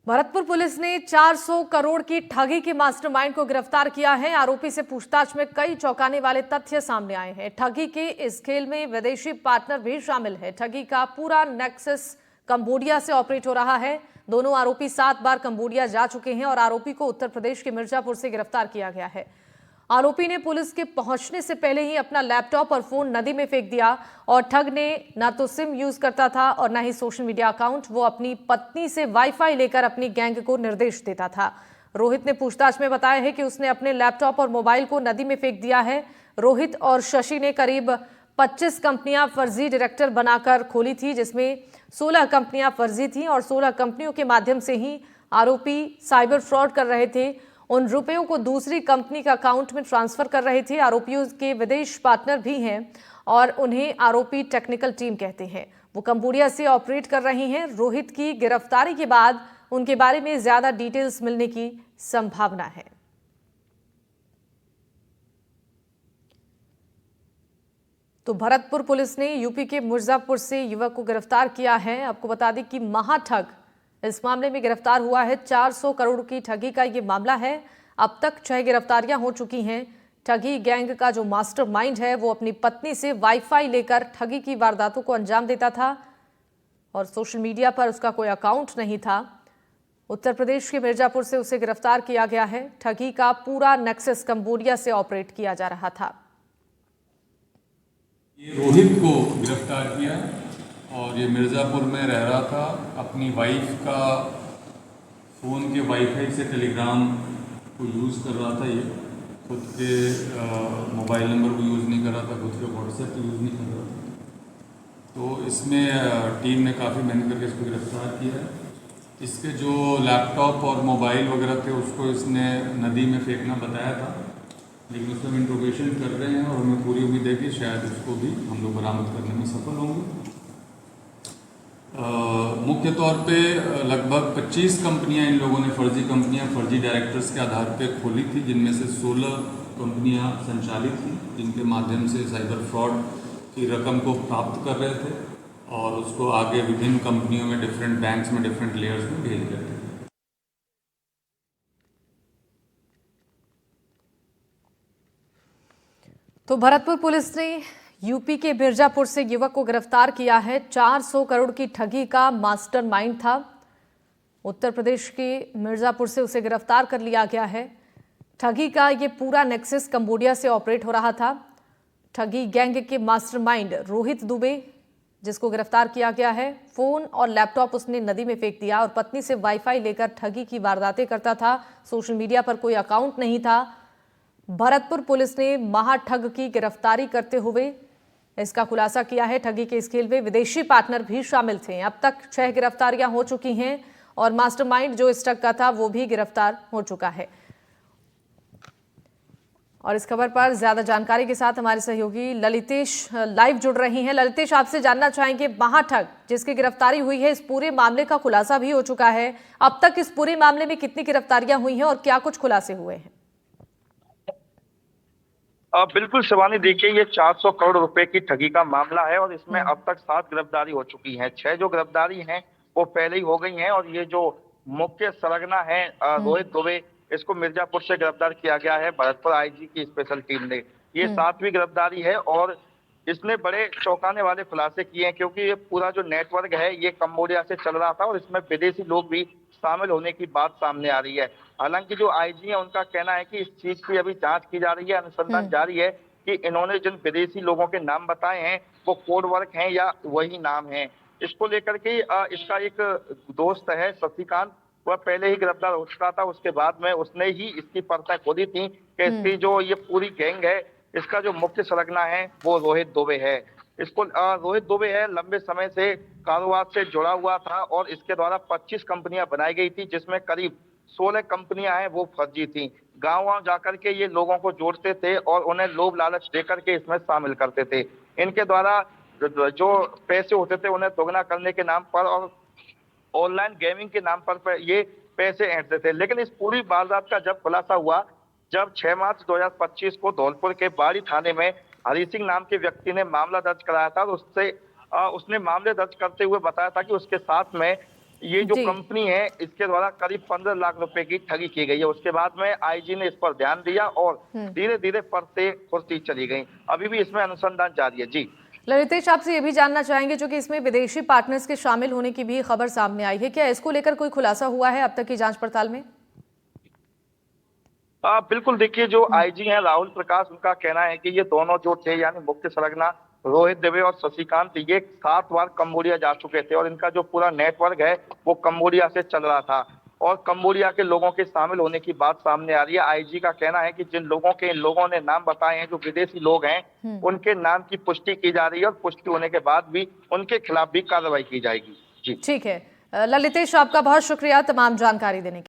Bharatpur police ने 400 करोड़ की ठगी के मास्टरमाइंड को गिरफ्तार किया है। आरोपी से पूछताछ में कई चौंकाने वाले तथ्य सामने आए हैं। ठगी के इस खेल में विदेशी पार्टनर भी शामिल है। ठगी का पूरा नेक्सस कंबोडिया से ऑपरेट हो रहा है। दोनों आरोपी 7 बार कंबोडिया जा चुके हैं और आरोपी को उत्तर प्रदेश के मिर्जापुर से गिरफ्तार किया गया है। आरोपी ने पुलिस के पहुंचने से पहले ही अपना लैपटॉप और फोन नदी में फेंक दिया और ठग ने ना तो सिम यूज करता था और ना ही सोशल मीडिया अकाउंट। वो अपनी पत्नी से वाईफाई लेकर अपनी गैंग को निर्देश देता था। रोहित ने पूछताछ में बताया है कि उसने अपने लैपटॉप और मोबाइल को नदी में फेंक दिया है। रोहित और शशि ने करीब 25 कंपनियां फर्जी डायरेक्टर बनाकर खोली थी, जिसमें 16 कंपनियां फर्जी थी और 16 कंपनियों के माध्यम से ही आरोपी साइबर फ्रॉड कर रहे थे। उन रुपयों को दूसरी कंपनी के अकाउंट में ट्रांसफर कर रहे थे। आरोपियों के विदेश पार्टनर भी हैं और उन्हें आरोपी टेक्निकल टीम कहते हैं। वो कंबोडिया से ऑपरेट कर रही हैं। रोहित की गिरफ्तारी के बाद उनके बारे में ज्यादा डिटेल्स मिलने की संभावना है। तो भरतपुर पुलिस ने यूपी के मिर्जापुर से युवक को गिरफ्तार किया है। आपको बता दें कि महाठग इस मामले में गिरफ्तार हुआ है। 400 करोड़ की ठगी का ये मामला है। अब तक 6 गिरफ्तारियां हो चुकी हैं। ठगी गैंग का जो मास्टरमाइंड है वो अपनी पत्नी से वाईफाई लेकर ठगी की वारदातों को अंजाम देता था और सोशल मीडिया पर उसका कोई अकाउंट नहीं था। उत्तर प्रदेश के मिर्जापुर से उसे गिरफ्तार किया गया है। ठगी का पूरा नेक्सस कंबोडिया से ऑपरेट किया जा रहा था। ये रोहित को गिरफ्तार किया और ये मिर्ज़ापुर में रह रहा था। अपनी वाइफ का फ़ोन के वाईफाई से टेलीग्राम को यूज़ कर रहा था। ये खुद के मोबाइल नंबर को यूज़ नहीं कर रहा था, खुद के व्हाट्सएप को यूज़ नहीं कर रहा था। तो इसमें टीम ने काफ़ी मेहनत करके इसको गिरफ्तार किया है। इसके जो लैपटॉप और मोबाइल वगैरह थे उसको इसने नदी में फेंकना बताया था, लेकिन उसमें हम इंट्रोगेशन कर रहे हैं और हमें पूरी उम्मीद है कि शायद उसको भी हम लोग बरामद करने में सफल होंगे। मुख्य तौर पे लगभग 25 कंपनियां इन लोगों ने फर्जी डायरेक्टर्स के आधार पे खोली थी, जिनमें से 16 कंपनियां संचालित थी, जिनके माध्यम से साइबर फ्रॉड की रकम को प्राप्त कर रहे थे और उसको आगे विभिन्न कंपनियों में, डिफरेंट बैंक्स में, डिफरेंट लेयर्स में भेज रहे थे। तो भरतपुर पुलिस ने यूपी के मिर्जापुर से युवक को गिरफ्तार किया है। 400 करोड़ की ठगी का मास्टरमाइंड था। उत्तर प्रदेश के मिर्जापुर से उसे गिरफ्तार कर लिया गया है। ठगी का ये पूरा नेक्सस कंबोडिया से ऑपरेट हो रहा था। ठगी गैंग के मास्टरमाइंड रोहित दुबे, जिसको गिरफ्तार किया गया है, फोन और लैपटॉप उसने नदी में फेंक दिया और पत्नी से वाईफाई लेकर ठगी की वारदातें करता था। सोशल मीडिया पर कोई अकाउंट नहीं था। भरतपुर पुलिस ने महाठग की गिरफ्तारी करते हुए इसका खुलासा किया है। ठगी के इस खेल में विदेशी पार्टनर भी शामिल थे। अब तक 6 गिरफ्तारियां हो चुकी हैं और मास्टरमाइंड जो इस ठग का था वो भी गिरफ्तार हो चुका है। और इस खबर पर ज्यादा जानकारी के साथ हमारे सहयोगी ललितेश लाइव जुड़ रही हैं। ललितेश, आपसे जानना चाहेंगे, महाठग जिसकी गिरफ्तारी हुई है, इस पूरे मामले का खुलासा भी हो चुका है। अब तक इस पूरे मामले में कितनी गिरफ्तारियां हुई हैं और क्या कुछ खुलासे हुए हैं? बिल्कुल शिवानी, देखिए ये 400 करोड़ रुपए की ठगी का मामला है और इसमें अब तक 7 गिरफ्तारी हो चुकी हैं। 6 जो गिरफ्तारी हैं वो पहले ही हो गई हैं और ये जो मुख्य सरगना है रोहित दुबे, इसको मिर्जापुर से गिरफ्तार किया गया है भरतपुर आईजी की स्पेशल टीम ने। ये 7वीं गिरफ्तारी है और इसने बड़े चौंकाने वाले खुलासे किए हैं, क्योंकि ये पूरा जो नेटवर्क है ये कंबोडिया से चल रहा था और इसमें विदेशी लोग भी शामिल होने की बात सामने आ रही है। हालांकि जो आईजी है उनका कहना है कि इस चीज की अभी जांच की जा रही है, अनुसंधान जारी है कि इन्होंने जिन विदेशी लोगों के नाम बताए हैं वो कोड वर्क हैं या वही नाम है। इसको लेकर के इसका एक दोस्त है शशिकांत, वह पहले ही गिरफ्तार हो चुका था। उसके बाद में उसने ही इसकी पर्दा खोली थी कि इसकी जो ये पूरी गैंग है, इसका जो मुख्य सरगना है वो रोहित दुबे है। इसको रोहित दुबे है लंबे समय से कारोबार से जुड़ा हुआ था और इसके द्वारा 25 कंपनियां बनाई गई थी, जिसमें करीब 16 कंपनियां हैं वो फर्जी थी। गांव-गांव जाकर के ये लोगों को जोड़ते थे और उन्हें लोभ लालच देकर के इसमें शामिल करते थे। इनके द्वारा जो पैसे होते थे उन्हें दोगुना करने के नाम पर और ऑनलाइन गेमिंग के नाम पर ये पैसे ऐंठते थे। लेकिन इस पूरी वारदात का जब खुलासा हुआ, जब 6 मार्च 2025 को धौलपुर के बाड़ी थाने में हरी सिंह नाम के व्यक्ति ने मामला दर्ज कराया था और उसने मामले दर्ज करते हुए बताया था कि उसके साथ में ये जो जी। कंपनी है इसके द्वारा करीब 15 लाख रुपए की ठगी की गई है। उसके बाद में आईजी ने इस पर ध्यान दिया और धीरे धीरे परतें खुलती चली गई। अभी भी इसमें अनुसंधान जारी है। जी ललितेश, आपसे ये भी जानना चाहेंगे, जो कि इसमें विदेशी पार्टनर्स के शामिल होने की भी खबर सामने आई है, क्या इसको लेकर कोई खुलासा हुआ है अब तक की जांच पड़ताल में? बिल्कुल, देखिए जो आईजी हैं राहुल प्रकाश, उनका कहना है कि ये दोनों जो थे यानी मुख्य सरगना रोहित दुबे और शशिकांत, ये 7 बार कंबोडिया जा चुके थे और इनका जो पूरा नेटवर्क है वो कंबोडिया से चल रहा था और कंबोडिया के लोगों के शामिल होने की बात सामने आ रही है। आईजी का कहना है कि जिन लोगों के इन लोगों ने नाम बताए हैं, जो विदेशी लोग हैं, उनके नाम की पुष्टि की जा रही है और पुष्टि होने के बाद भी उनके खिलाफ भी कार्रवाई की जाएगी। जी ठीक है। ललितेश, आपका बहुत शुक्रिया तमाम जानकारी देने के लिए।